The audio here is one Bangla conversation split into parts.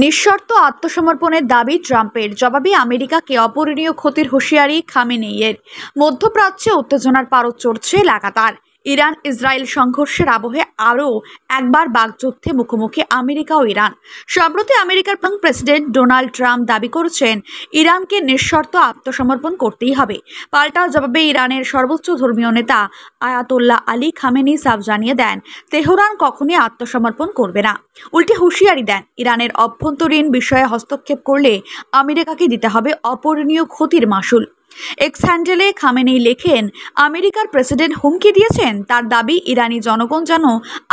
নিঃশর্ত আত্মসমর্পণের দাবি ট্রাম্পের। জবাবে আমেরিকাকে অপূরণীয় ক্ষতির হুঁশিয়ারি খামেনেইয়ের। মধ্যপ্রাচ্যে উত্তেজনার পারদ চড়ছে লাগাতার। ইরান ইসরায়েল সংঘর্ষের আবহে আরও একবার বাগযুদ্ধে মুখোমুখি আমেরিকা ও ইরান। সম্প্রতি আমেরিকার প্রেসিডেন্ট ডোনাল্ড ট্রাম্প দাবি করেছেন ইরানকে নিঃশর্ত আত্মসমর্পণ করতেই হবে। পাল্টা জবাবে ইরানের সর্বোচ্চ ধর্মীয় নেতা আয়াতোল্লাহ আলী খামেনি সাফ জানিয়ে দেন তেহরান কখনই আত্মসমর্পণ করবে না। উল্টে হুঁশিয়ারি দেন ইরানের অভ্যন্তরীণ বিষয়ে হস্তক্ষেপ করলে আমেরিকাকে দিতে হবে অপূরণীয় ক্ষতির মাসুল। এক্স হ্যান্ডেলে খামেনি লেখেন, আমেরিকার প্রেসিডেন্ট হুমকি দিয়েছেন তার দাবি ইরানি জনগণ যেন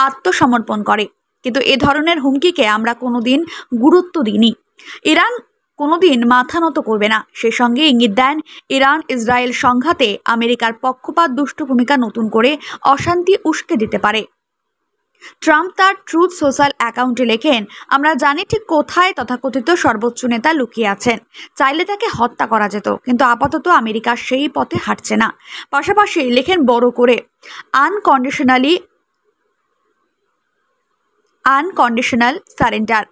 আত্মসমর্পণ করে, কিন্তু এ ধরনের হুমকিকে আমরা কোনোদিন গুরুত্ব দিইনি। ইরান কোনোদিন মাথা নত করবে না। সে সঙ্গে ইঙ্গিত দেন ইরান ইসরায়েল সংঘাতে আমেরিকার পক্ষপাত দুষ্ট ভূমিকা নতুন করে অশান্তি উস্কে দিতে পারে। ট্রাম্প তার ট্রুথ সোশ্যাল অ্যাকাউন্টে লেখেন, আমরা জানি ঠিক কোথায় তথাকথিত সর্বোচ্চ নেতা লুকিয়ে আছেন। চাইলে তাকে হত্যা করা যেত, কিন্তু আপাতত আমেরিকা সেই পথে হাঁটছে না। পাশাপাশি লেখেন বড় করে, আনকন্ডিশনাল সারেন্ডার।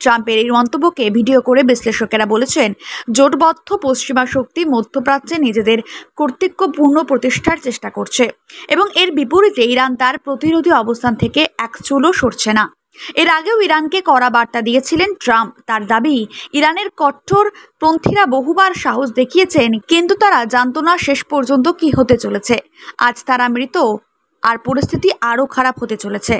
ট্রাম্পের এই মন্তব্যকে ভিডিও করে বিশ্লেষকেরা বলেছেন, জোটবদ্ধ পশ্চিমা শক্তি মধ্যপ্রাচ্যে নিজেদের কর্তৃত্বপূর্ণ প্রতিষ্ঠার চেষ্টা করছে এবং এর বিপরীতে ইরান তার প্রতিরোধী অবস্থান থেকে এক চুলও সরছে না। এর আগেও ইরানকে কড়া বার্তা দিয়েছিলেন ট্রাম্প। তার দাবি, ইরানের কট্টরপন্থীরা বহুবার সাহস দেখিয়েছেন, কিন্তু তারা জানত না শেষ পর্যন্ত কি হতে চলেছে। আজ তারা মৃত আর পরিস্থিতি আরও খারাপ হতে চলেছে।